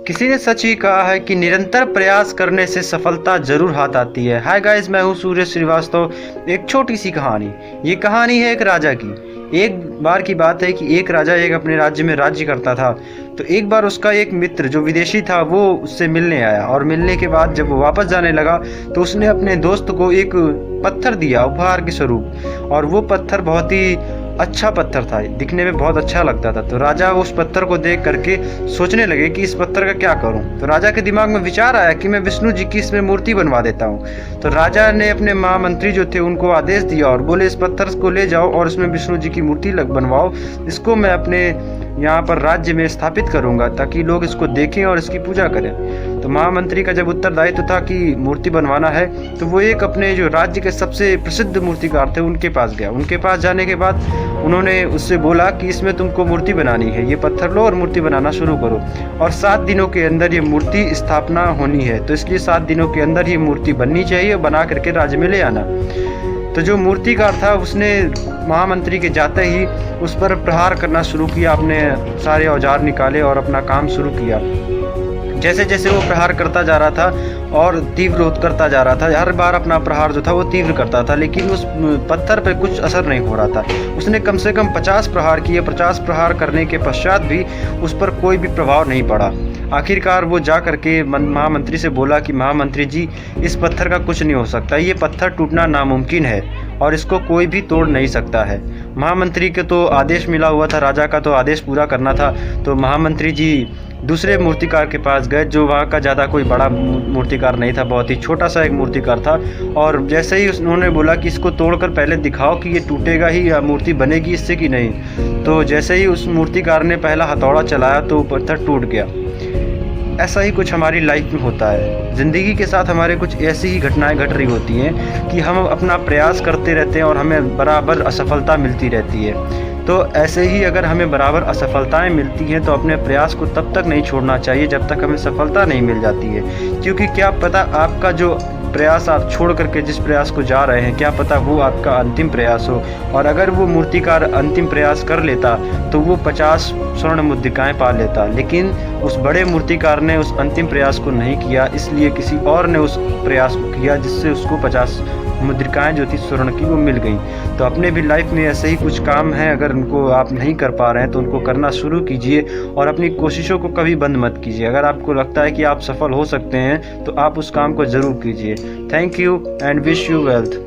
किसी ने सच ही कहा है कि निरंतर प्रयास करने से सफलता जरूर हाथ आती है। हाय गाइस, मैं हूँ सूर्य श्रीवास्तव। एक छोटी सी कहानी। ये कहानी है एक राजा की। एक बार की बात है कि एक राजा एक अपने राज्य में राज्य करता था। तो एक बार उसका एक मित्र जो विदेशी था वो उससे मिलने आया, और मिलने के बाद जब वो वापस जाने लगा तो उसने अपने दोस्त को एक पत्थर दिया उपहार के स्वरूप। और वो पत्थर बहुत ही अच्छा पत्थर था, दिखने में बहुत अच्छा लगता था। तो राजा उस पत्थर को देख करके सोचने लगे कि इस पत्थर का क्या करूं। तो राजा के दिमाग में विचार आया कि मैं विष्णु जी की इसमें मूर्ति बनवा देता हूं। तो राजा ने अपने महामंत्री जो थे उनको आदेश दिया और बोले इस पत्थर को ले जाओ और इसमें विष्णु जी की मूर्ति बनवाओ। इसको मैं अपने यहाँ पर राज्य में स्थापित करूंगा ताकि लोग इसको देखें और इसकी पूजा करें। तो महामंत्री का जब उत्तरदायित्व था कि मूर्ति बनवाना है, तो वो एक अपने जो राज्य के सबसे प्रसिद्ध मूर्तिकार थे उनके पास गया। उनके पास जाने के बाद उन्होंने उससे बोला कि इसमें तुमको मूर्ति बनानी है, ये पत्थर लो और मूर्ति बनाना शुरू करो, और 7 दिनों के अंदर ये मूर्ति स्थापना होनी है। तो इसलिए 7 दिनों के अंदर ये मूर्ति बननी चाहिए, बना करके राज्य में ले आना। तो जो मूर्तिकार था उसने महामंत्री के जाते ही उस पर प्रहार करना शुरू किया। अपने सारे औजार निकाले और अपना काम शुरू किया। जैसे जैसे वो प्रहार करता जा रहा था और तीव्र करता जा रहा था, हर बार अपना प्रहार जो था वो तीव्र करता था, लेकिन उस पत्थर पर कुछ असर नहीं हो रहा था। उसने कम से कम 50 प्रहार किए। 50 प्रहार करने के पश्चात भी उस पर कोई भी प्रभाव नहीं पड़ा। आखिरकार वो जा करके महामंत्री से बोला कि महामंत्री जी, इस पत्थर का कुछ नहीं हो सकता, ये पत्थर टूटना नामुमकिन है और इसको कोई भी तोड़ नहीं सकता है। महामंत्री के तो आदेश मिला हुआ था, राजा का तो आदेश पूरा करना था। तो महामंत्री जी दूसरे मूर्तिकार के पास गए, जो वहाँ का ज़्यादा कोई बड़ा मूर्तिकार नहीं था, बहुत ही छोटा सा एक मूर्तिकार था। और जैसे ही उन्होंने बोला कि इसको तोड़कर पहले दिखाओ कि ये टूटेगा ही या मूर्ति बनेगी इससे कि नहीं, तो जैसे ही उस मूर्तिकार ने पहला हथौड़ा चलाया तो पत्थर टूट गया। ऐसा ही कुछ हमारी लाइफ में होता है। ज़िंदगी के साथ हमारे कुछ ऐसी ही घटनाएं घट रही होती हैं कि हम अपना प्रयास करते रहते हैं और हमें बराबर असफलता मिलती रहती है। तो ऐसे ही अगर हमें बराबर असफलताएं मिलती हैं तो अपने प्रयास को तब तक नहीं छोड़ना चाहिए जब तक हमें सफलता नहीं मिल जाती है। क्योंकि क्या पता आपका जो प्रयास आप छोड़ करके जिस प्रयास को जा रहे हैं, क्या पता वो आपका अंतिम प्रयास हो। और अगर वो मूर्तिकार अंतिम प्रयास कर लेता तो वो 50 स्वर्ण मुद्रिकाएं पा लेता, लेकिन उस बड़े मूर्तिकार ने उस अंतिम प्रयास को नहीं किया, इसलिए किसी और ने उस प्रयास को किया जिससे उसको 50 मुद्रिकाएं जो थी स्वर्ण की वो मिल गई। तो अपने भी लाइफ में ऐसे ही कुछ काम हैं, अगर उनको आप नहीं कर पा रहे हैं तो उनको करना शुरू कीजिए और अपनी कोशिशों को कभी बंद मत कीजिए। अगर आपको लगता है कि आप सफल हो सकते हैं तो आप उस काम को ज़रूर कीजिए। Thank you and wish you wealth.